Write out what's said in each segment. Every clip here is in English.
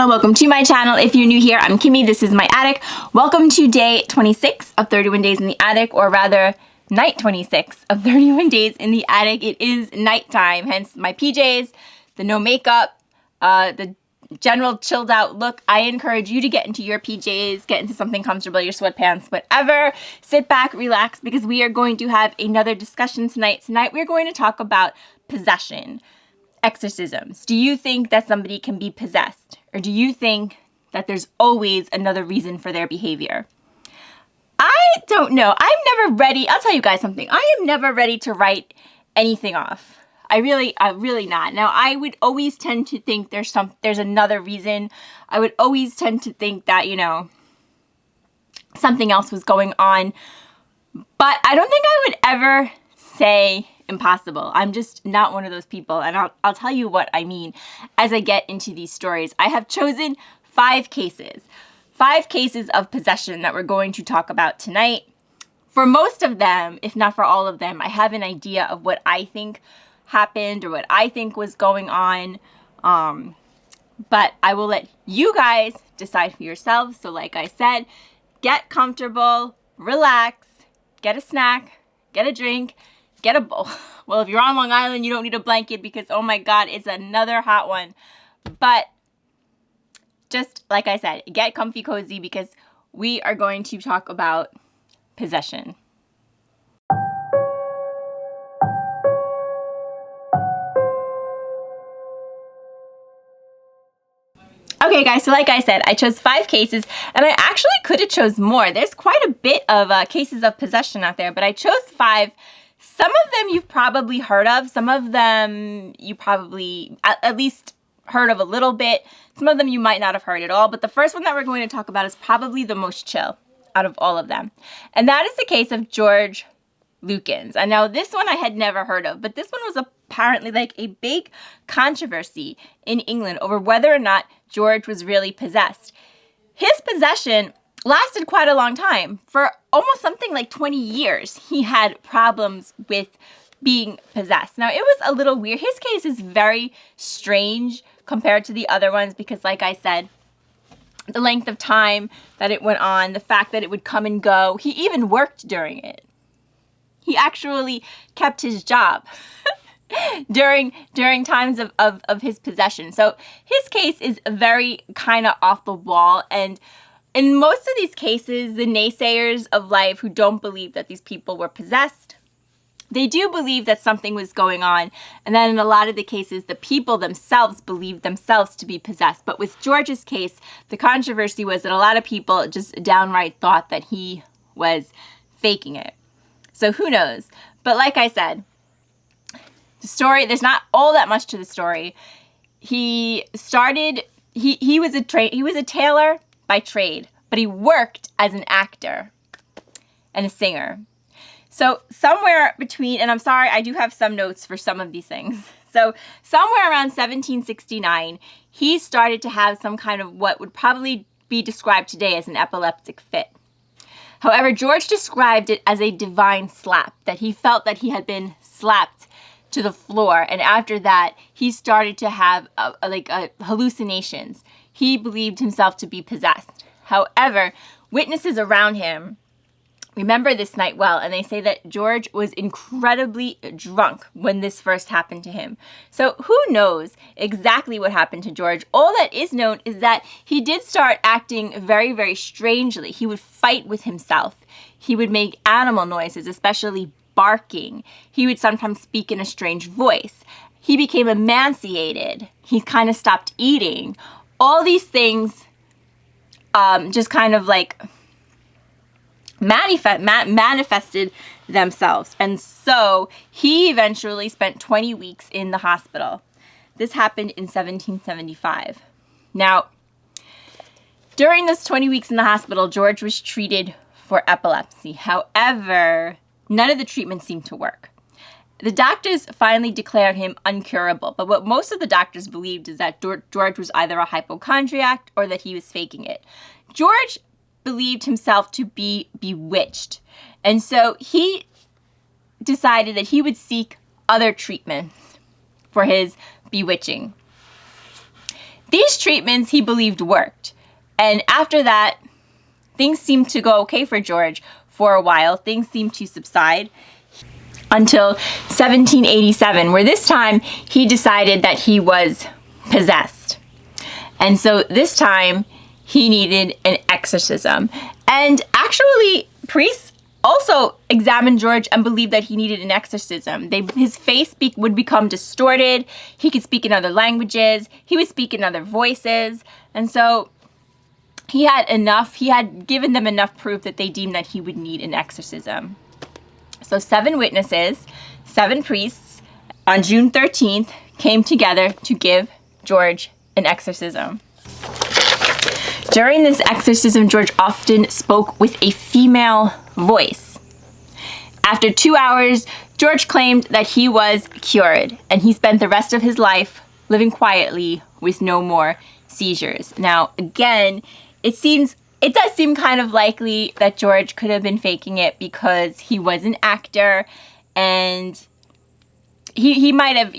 channel. Welcome to my channel. If you're new here, I'm Kimmie. This is my attic. Welcome to day 26 of 31 days in the attic, or rather night 26 of 31 days in the attic. It is nighttime, hence my PJs, the no makeup, the general chilled out look. I encourage you to get into your PJs, get into something comfortable, your sweatpants, whatever. Sit back, relax, because we are going to have another discussion tonight. Tonight we're going to talk about possession. Exorcisms. Do you think that somebody can be possessed? Or do you think that there's always another reason for their behavior? I don't know. I'm never ready. I'll tell you guys something. I am never ready to write anything off. I'm really not. Now, I would always tend to think there's another reason. I would always tend to think that, something else was going on. But I don't think I would ever say impossible. I'm just not one of those people, and I'll tell you what I mean as I get into these stories. I have chosen 5 cases of possession that we're going to talk about tonight. For most of them, if not for all of them, I have an idea of what I think happened or what I think was going on, but I will let you guys decide for yourselves. So like I said, get comfortable, relax, get a snack, get a drink, get a bowl. Well, if you're on Long Island, you don't need a blanket because, oh my God, it's another hot one. But just like I said, get comfy cozy because we are going to talk about possession. Okay, guys, so like I said, I chose 5 cases, and I actually could have chose more. There's quite a bit of cases of possession out there, but I chose 5. Some of them you've probably heard of. Some of them you probably at least heard of a little bit. Some of them you might not have heard at all. But the first one that we're going to talk about is probably the most chill out of all of them. And that is the case of George Lukens. And now this one I had never heard of, but this one was apparently like a big controversy in England over whether or not George was really possessed. His possession lasted quite a long time. For almost something like 20 years, he had problems with being possessed. Now, it was a little weird. His case is very strange compared to the other ones because, like I said, the length of time that it went on, the fact that it would come and go. He even worked during it. He actually kept his job during times of his possession. So his case is very kind of off the wall, and in most of these cases, the naysayers of life who don't believe that these people were possessed, they do believe that something was going on. And then in a lot of the cases, the people themselves believed themselves to be possessed. But with George's case, the controversy was that a lot of people just downright thought that he was faking it. So who knows? But like I said, the story, there's not all that much to the story. He was a tailor by trade, but he worked as an actor and a singer. So somewhere between, and I'm sorry, I do have some notes for some of these things. So somewhere around 1769, he started to have some kind of what would probably be described today as an epileptic fit. However, George described it as a divine slap, that he felt that he had been slapped to the floor. And after that, he started to have hallucinations. He believed himself to be possessed. However, witnesses around him remember this night well, and they say that George was incredibly drunk when this first happened to him. So who knows exactly what happened to George? All that is known is that he did start acting very, very strangely. He would fight with himself. He would make animal noises, especially barking. He would sometimes speak in a strange voice. He became emaciated. He kind of stopped eating. All these things just kind of like manifested themselves. And so he eventually spent 20 weeks in the hospital. This happened in 1775. Now, during those 20 weeks in the hospital, George was treated for epilepsy. However, none of the treatments seemed to work. The doctors finally declared him uncurable, but what most of the doctors believed is that George was either a hypochondriac or that he was faking it. George believed himself to be bewitched, and so he decided that he would seek other treatments for his bewitching. These treatments he believed worked. And after that, things seemed to go okay for George for a while. Things seemed to subside until 1787, where this time he decided that he was possessed. And so this time he needed an exorcism. And actually, priests also examined George and believed that he needed an exorcism. His face would become distorted. He could speak in other languages. He would speak in other voices. And so he had given them enough proof that they deemed that he would need an exorcism. So 7 witnesses, 7 priests, on June 13th came together to give George an exorcism. During this exorcism, George often spoke with a female voice. After 2 hours, George claimed that he was cured, and he spent the rest of his life living quietly with no more seizures. Now, again, it does seem kind of likely that George could have been faking it because he was an actor, and he might have,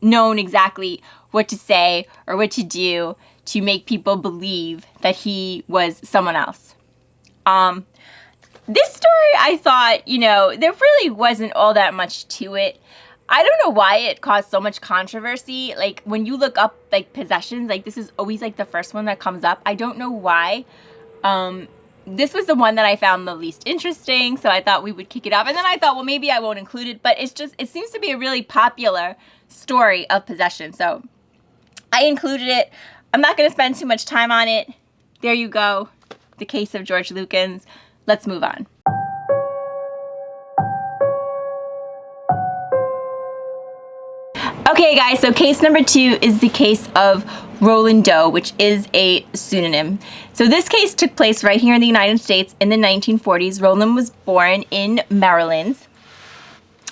known exactly what to say or what to do to make people believe that he was someone else. This story, I thought, there really wasn't all that much to it. I don't know why it caused so much controversy. Like, when you look up, possessions, this is always, the first one that comes up. I don't know why. This was the one that I found the least interesting, so I thought we would kick it off. And then I thought, well, maybe I won't include it, but it seems to be a really popular story of possession, so I included it. I'm not going to spend too much time on it. There you go. The case of George Lukens. Let's move on. Okay, guys, so case number 2 is the case of Roland Doe, which is a pseudonym. So this case took place right here in the United States in the 1940s. Roland was born in Maryland.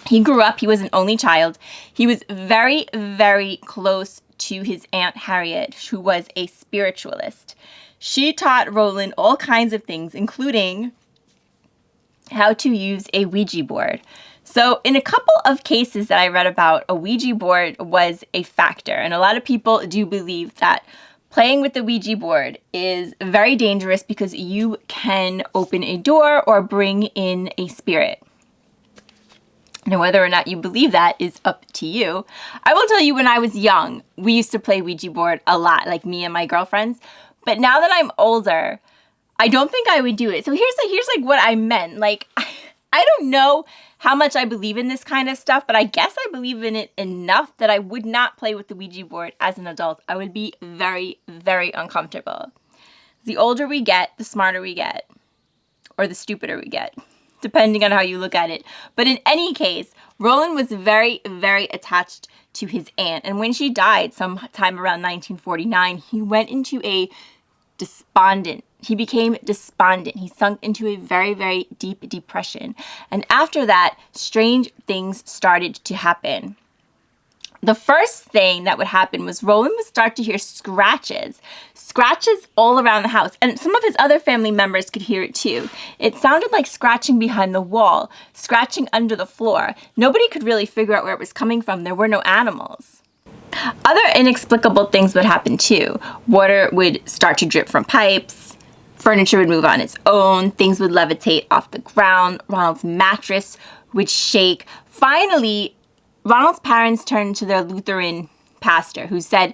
He grew up, he was an only child. He was very, very close to his Aunt Harriet, who was a spiritualist. She taught Roland all kinds of things, including how to use a Ouija board. So in a couple of cases that I read about, a Ouija board was a factor. And a lot of people do believe that playing with the Ouija board is very dangerous because you can open a door or bring in a spirit. Now, whether or not you believe that is up to you. I will tell you, when I was young, we used to play Ouija board a lot, like me and my girlfriends. But now that I'm older, I don't think I would do it. So here's what I meant. I don't know how much I believe in this kind of stuff, but I guess I believe in it enough that I would not play with the Ouija board as an adult. I would be very, very uncomfortable. The older we get, the smarter we get, or the stupider we get, depending on how you look at it. But in any case, Roland was very, very attached to his aunt. And when she died sometime around 1949, he went into a he became despondent. He sunk into a very, very deep depression. And after that, strange things started to happen. The first thing that would happen was Roland would start to hear scratches all around the house. And some of his other family members could hear it too. It sounded like scratching behind the wall, scratching under the floor. Nobody could really figure out where it was coming from. There were no animals. Other inexplicable things would happen too. Water would start to drip from pipes. Furniture would move on its own. Things would levitate off the ground. Ronald's mattress would shake. Finally, Ronald's parents turned to their Lutheran pastor, who said,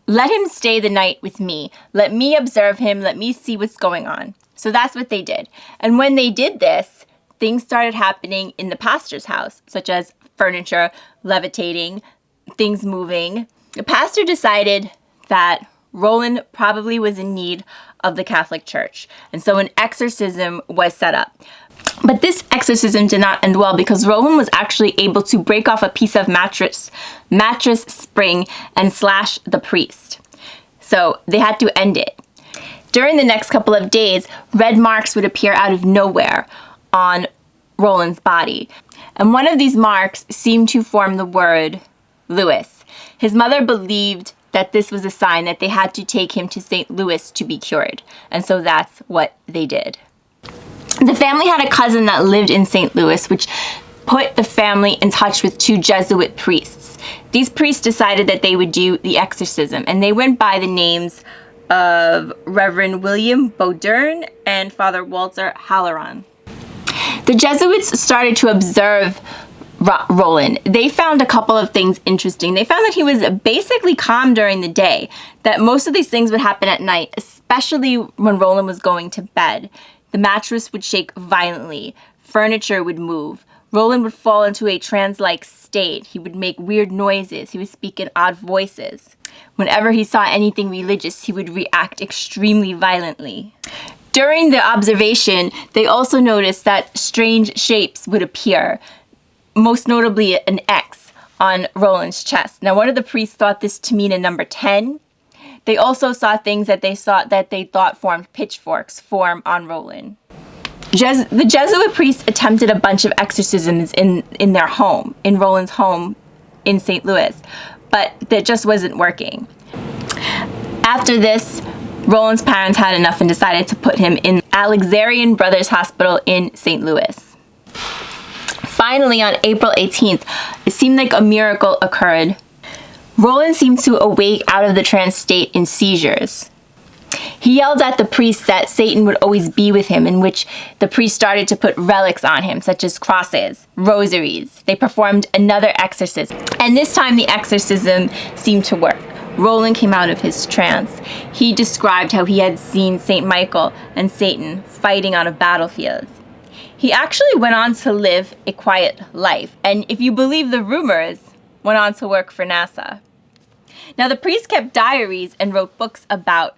"Let him stay the night with me. Let me observe him. Let me see what's going on." So that's what they did. And when they did this, things started happening in the pastor's house, such as furniture levitating, things moving. The pastor decided that Roland probably was in need of the Catholic Church. And so an exorcism was set up. But this exorcism did not end well because Roland was actually able to break off a piece of mattress spring and slash the priest. So they had to end it. During the next couple of days, red marks would appear out of nowhere on Roland's body. And one of these marks seemed to form the word Louis. His mother believed that this was a sign that they had to take him to St. Louis to be cured. And so that's what they did. The family had a cousin that lived in St. Louis, which put the family in touch with 2 Jesuit priests. These priests decided that they would do the exorcism, and they went by the names of Reverend William Bodern and Father Walter Halloran. The Jesuits started to observe Roland. They found a couple of things interesting. They found that he was basically calm during the day, that most of these things would happen at night, especially when Roland was going to bed. The mattress would shake violently. Furniture would move. Roland would fall into a trance-like state. He would make weird noises. He would speak in odd voices. Whenever he saw anything religious, he would react extremely violently. During the observation, they also noticed that strange shapes would appear, most notably an X on Roland's chest. Now, one of the priests thought this to mean a number 10. They also saw things that they thought formed pitchforks form on Roland. The Jesuit priests attempted a bunch of exorcisms in their home, in Roland's home in St. Louis, but that just wasn't working. After this, Roland's parents had enough and decided to put him in Alexandrian Brothers Hospital in St. Louis. Finally, on April 18th, it seemed like a miracle occurred. Roland seemed to awake out of the trance state in seizures. He yelled at the priest that Satan would always be with him, in which the priest started to put relics on him, such as crosses, rosaries. They performed another exorcism, and this time the exorcism seemed to work. Roland came out of his trance. He described how he had seen St. Michael and Satan fighting on a battlefield. He actually went on to live a quiet life, and if you believe the rumors, went on to work for NASA. Now, the priest kept diaries and wrote books about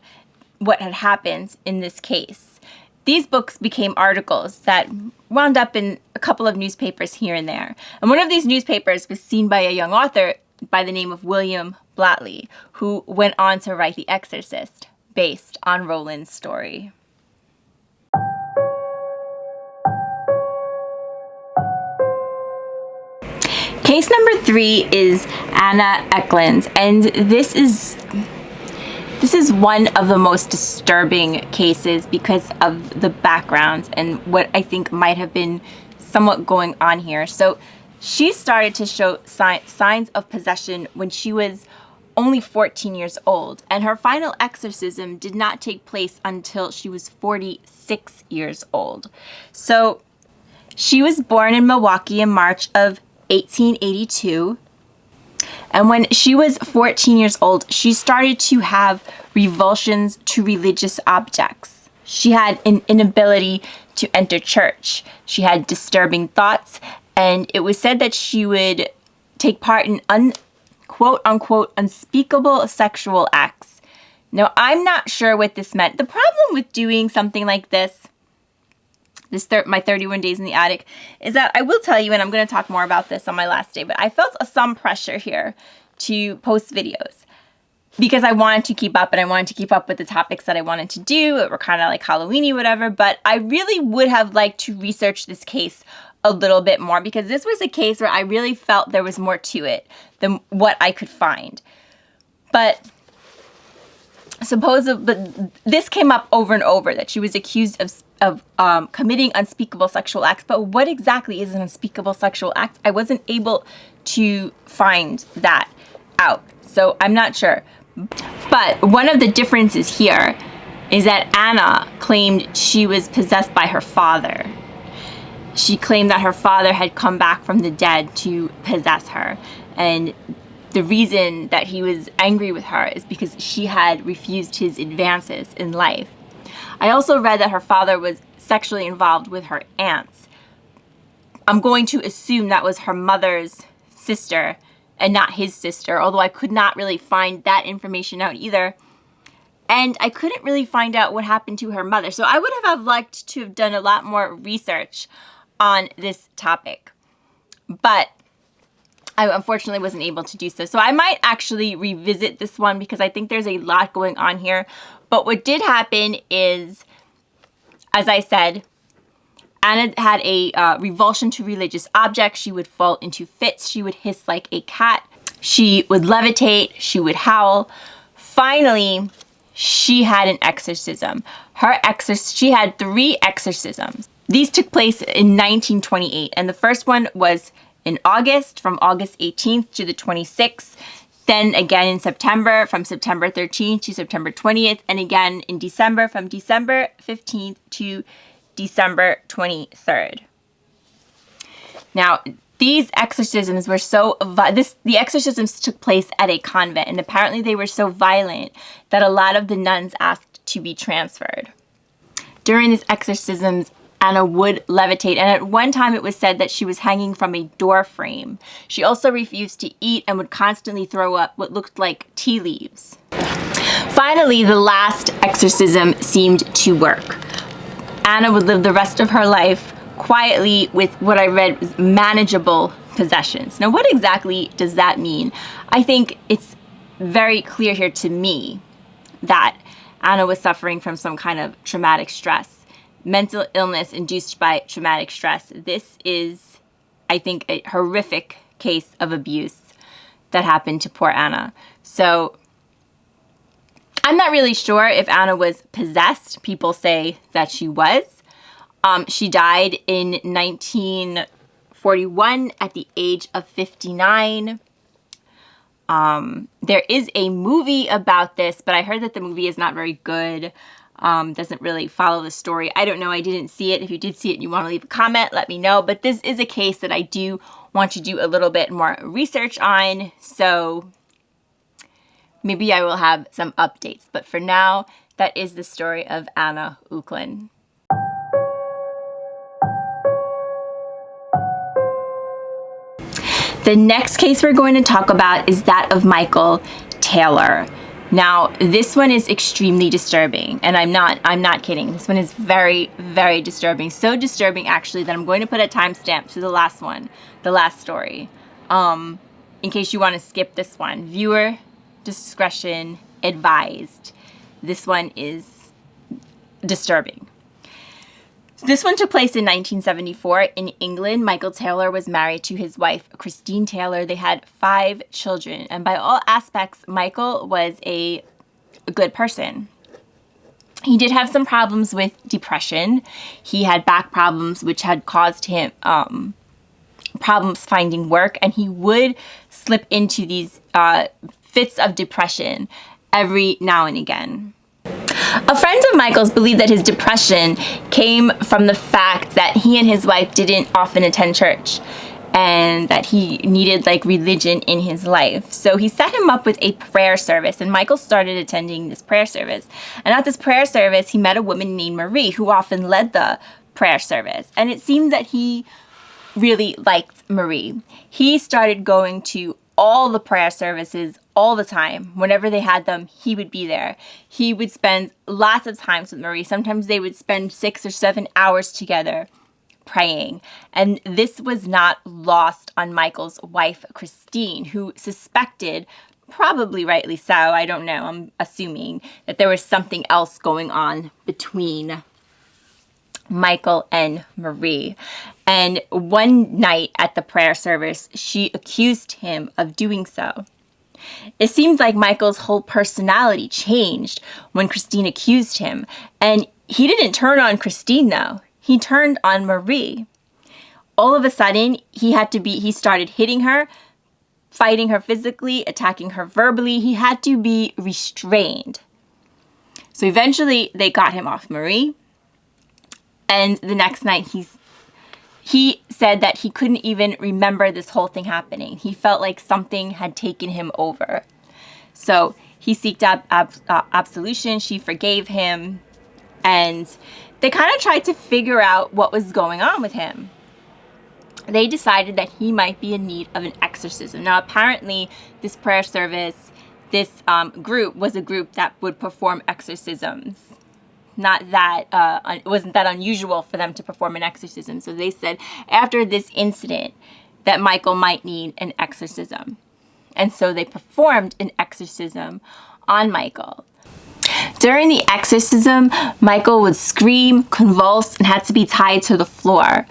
what had happened in this case. These books became articles that wound up in a couple of newspapers here and there. And one of these newspapers was seen by a young author by the name of William Blatley, who went on to write The Exorcist, based on Roland's story. Case number 3 is Annaeckland, and this is one of the most disturbing cases because of the background and what I think might have been somewhat going on here. So she started to show signs of possession when she was only 14 years old, and her final exorcism did not take place until she was 46 years old. So she was born in Milwaukee in March of 1882. And when she was 14 years old, she started to have revulsions to religious objects. She had an inability to enter church. She had disturbing thoughts, and it was said that she would take part in quote-unquote unspeakable sexual acts. Now, I'm not sure what this meant. The problem with doing something like this, my 31 days in the attic, is that I will tell you, and I'm going to talk more about this on my last day, but I felt some pressure here to post videos because I wanted to keep up, and I wanted to keep up with the topics that I wanted to do. It were kind of like Halloween-y, whatever, but I really would have liked to research this case a little bit more because this was a case where I really felt there was more to it than what I could find. But this came up over and over, that she was accused of committing unspeakable sexual acts. But what exactly is an unspeakable sexual act? I wasn't able to find that out, so I'm not sure. But one of the differences here is that Anna claimed she was possessed by her father. She claimed that her father had come back from the dead to possess her, and the reason that he was angry with her is because she had refused his advances in life. I also read that her father was sexually involved with her aunts. I'm going to assume that was her mother's sister and not his sister, although I could not really find that information out either. And I couldn't really find out what happened to her mother. So I would have liked to have done a lot more research on this topic. But I unfortunately wasn't able to do so. So I might actually revisit this one because I think there's a lot going on here. But what did happen is, as I said, Anna had a revulsion to religious objects. She would fall into fits. She would hiss like a cat. She would levitate. She would howl. Finally, she had an exorcism. She had 3 exorcisms. These took place in 1928, and the first one was in August, from August 18th to the 26th, then again in September, from September 13th to September 20th, and again in December, from December 15th to December 23rd. Now, these exorcisms were the exorcisms took place at a convent, and apparently they were so violent that a lot of the nuns asked to be transferred. During these exorcisms, Anna would levitate, and at one time it was said that she was hanging from a door frame. She also refused to eat and would constantly throw up what looked like tea leaves. Finally, the last exorcism seemed to work. Anna would live the rest of her life quietly with what I read was manageable possessions. Now, what exactly does that mean? I think it's very clear here to me that Anna was suffering from some kind of traumatic stress. Mental illness induced by traumatic stress. This is, I think, a horrific case of abuse that happened to poor Anna. So I'm not really sure if Anna was possessed. People say that she was. She died in 1941 at the age of 59. There is a movie about this, but I heard that the movie is not very good. Doesn't really follow the story. I don't know. I didn't see it. If you did see it and you want to leave a comment, let me know. But this is a case that I do want to do a little bit more research on. So maybe I will have some updates. But for now, that is the story of Annaeckland. The next case we're going to talk about is that of Michael Taylor. Now, this one is extremely disturbing, and I'm not kidding. This one is very, very disturbing. So disturbing, actually, that I'm going to put a timestamp to the last one, the last story, in case you want to skip this one. Viewer discretion advised. This one is disturbing. This one took place in 1974 in England. Michael Taylor was married to his wife, Christine Taylor. They had 5 children. And by all aspects, Michael was a good person. He did have some problems with depression. He had back problems, which had caused him problems finding work. And he would slip into these fits of depression every now and again. A friend of Michael's believed that his depression came from the fact that he and his wife didn't often attend church and that he needed religion in his life. So he set him up with a prayer service, and Michael started attending this prayer service. And at this prayer service, he met a woman named Marie who often led the prayer service. And it seemed that he really liked Marie. He started going to all the prayer services all the time. Whenever they had them, he would be there. He would spend lots of times with Marie. Sometimes they would spend 6 or 7 hours together praying. And this was not lost on Michael's wife, Christine, who suspected, probably rightly so, I don't know, I'm assuming, that there was something else going on between Michael and Marie. And one night at the prayer service, she accused him of doing so. It seems like Michael's whole personality changed when Christine accused him. And he didn't turn on Christine, though. He turned on Marie. All of a sudden, he started hitting her, fighting her physically, attacking her verbally. He had to be restrained. So eventually, they got him off Marie. And the next night, he said that he couldn't even remember this whole thing happening. He felt like something had taken him over. So he sought absolution. She forgave him. And they kind of tried to figure out what was going on with him. They decided that he might be in need of an exorcism. Now, apparently, this prayer service, this group was a group that would perform exorcisms. Not that, it wasn't that unusual for them to perform an exorcism. So they said after this incident that Michael might need an exorcism. And so they performed an exorcism on Michael. During the exorcism, Michael would scream, convulse, and had to be tied to the floor.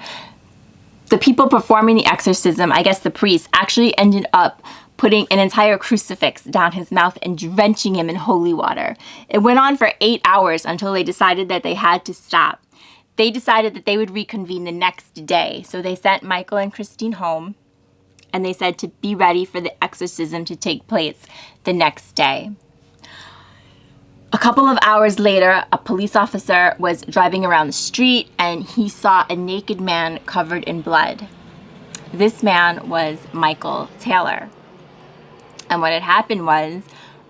The people performing the exorcism, I guess the priest, actually ended up putting an entire crucifix down his mouth and drenching him in holy water. It went on for 8 hours until they decided that they had to stop. they decided that they would reconvene the next day. So they sent Michael and Christine home, and they said to be ready for the exorcism to take place the next day. A couple of hours later, a police officer was driving around the street and he saw a naked man covered in blood. This man was Michael Taylor. And what had happened was,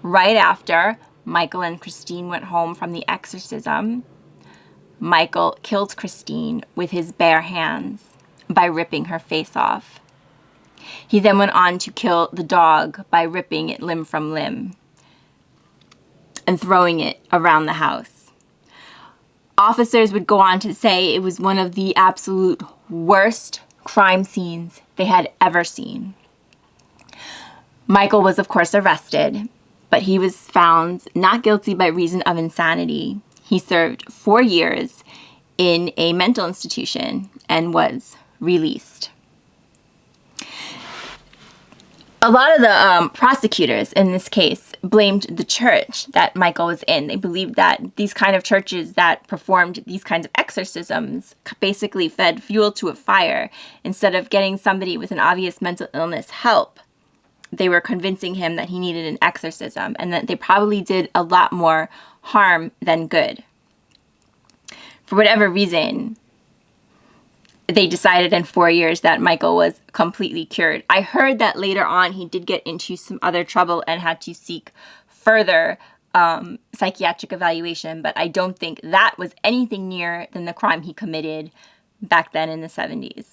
right after Michael and Christine went home from the exorcism, Michael killed Christine with his bare hands by ripping her face off. He then went on to kill the dog by ripping it limb from limb and throwing it around the house. Officers would go on to say it was one of the absolute worst crime scenes they had ever seen. Michael was, of course, arrested, but he was found not guilty by reason of insanity. He served 4 years in a mental institution and was released. A lot of the prosecutors in this case blamed the church that Michael was in. They believed that these kind of churches that performed these kinds of exorcisms basically fed fuel to a fire. Instead of getting somebody with an obvious mental illness help, they were convincing him that he needed an exorcism, and that they probably did a lot more harm than good. For whatever reason, they decided in 4 years that Michael was completely cured. I heard that later on he did get into some other trouble and had to seek further psychiatric evaluation, but I don't think that was anything near than the crime he committed back then in the 70s.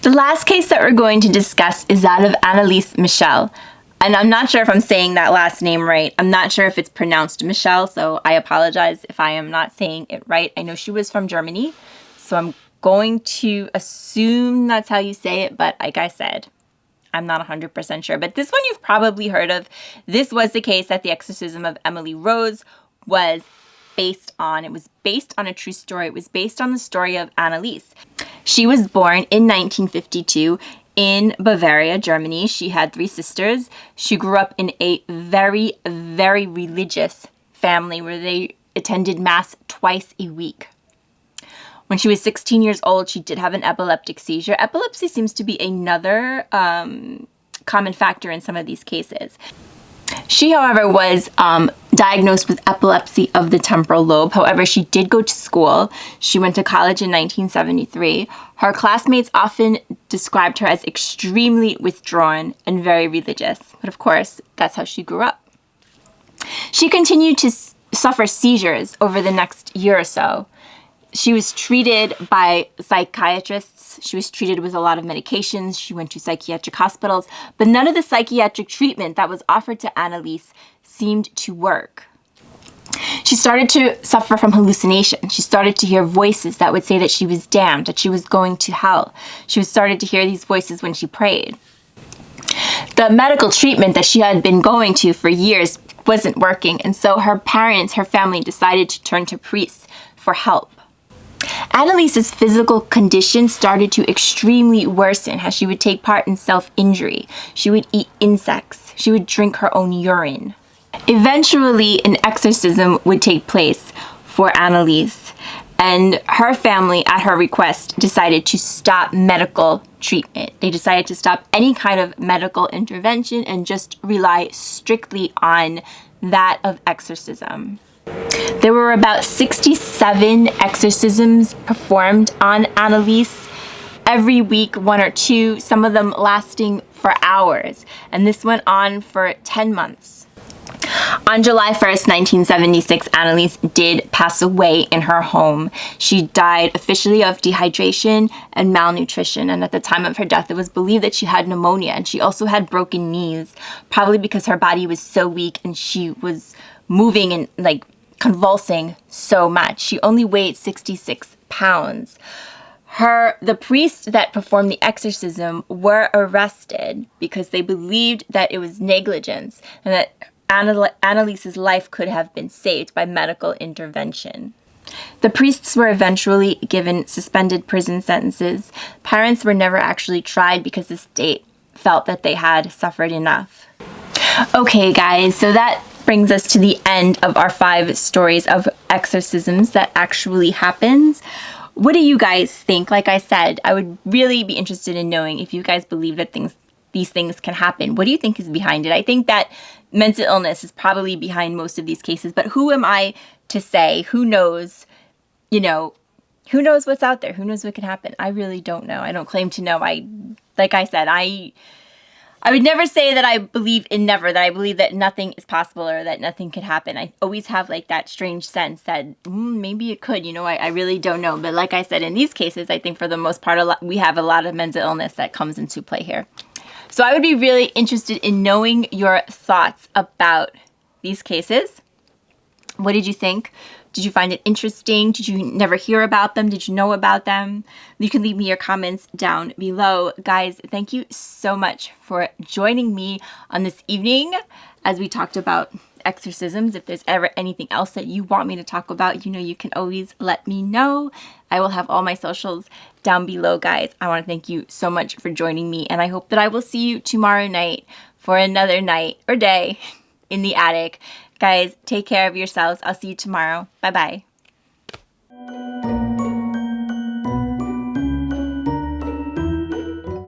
The last case that we're going to discuss is that of Annelise Michel. And I'm not sure if I'm saying that last name right. I'm not sure if it's pronounced Michelle, so I apologize if I am not saying it right. I know she was from Germany, so I'm going to assume that's how you say it, but like I said, I'm not 100% sure. But this one you've probably heard of. This was the case that the exorcism of Emily Rose was based on. It was based on a true story. It was based on the story of Annelise. She was born in 1952 in Bavaria, Germany. She had 3 sisters. She grew up in a very, very religious family where they attended Mass twice a week. When she was 16 years old, she did have an epileptic seizure. Epilepsy seems to be another common factor in some of these cases. She, however, was diagnosed with epilepsy of the temporal lobe. However, she did go to school. She went to college in 1973. Her classmates often described her as extremely withdrawn and very religious. But of course, that's how she grew up. She continued to suffer seizures over the next year or so. She was treated by psychiatrists. She was treated with a lot of medications. She went to psychiatric hospitals, but none of the psychiatric treatment that was offered to Annelise seemed to work. She started to suffer from hallucinations. She started to hear voices that would say that she was damned, that she was going to hell. She started to hear these voices when she prayed. The medical treatment that she had been going to for years wasn't working, and so her parents, her family, decided to turn to priests for help. Annelise's physical condition started to extremely worsen as she would take part in self-injury. She would eat insects. She would drink her own urine. Eventually, an exorcism would take place for Annelise, and her family, at her request, decided to stop medical treatment. They decided to stop any kind of medical intervention and just rely strictly on that of exorcism. There were about 67 exorcisms performed on Annelise every week, 1 or 2, some of them lasting for hours. And this went on for 10 months. On July 1st, 1976, Annelise did pass away in her home. She died officially of dehydration and malnutrition. And at the time of her death, it was believed that she had pneumonia. And she also had broken knees, probably because her body was so weak and she was moving and convulsing so much. She only weighed 66 pounds. The priests that performed the exorcism were arrested because they believed that it was negligence and that Annelise's life could have been saved by medical intervention. The priests were eventually given suspended prison sentences. Parents were never actually tried because the state felt that they had suffered enough. Okay, guys, so that brings us to the end of our 5 stories of exorcisms that actually happens. What do you guys think? Like I said, I would really be interested in knowing if you guys believe that these things can happen. What do you think is behind it? I think that mental illness is probably behind most of these cases, but who am I to say? Who knows? You know, who knows what's out there? Who knows what can happen? I really don't know. I don't claim to know. Like I said, I would never say that I believe in never, that I believe that nothing is possible or that nothing could happen. I always have like that strange sense that maybe it could, I really don't know. But like I said, in these cases, I think for the most part, we have a lot of mental illness that comes into play here. So I would be really interested in knowing your thoughts about these cases. What did you think? Did you find it interesting? Did you never hear about them? Did you know about them? You can leave me your comments down below. Guys, thank you so much for joining me on this evening as we talked about exorcisms. If there's ever anything else that you want me to talk about, you can always let me know. I will have all my socials down below, guys. I want to thank you so much for joining me, and I hope that I will see you tomorrow night for another night or day in the attic. Guys, take care of yourselves. I'll see you tomorrow. Bye-bye.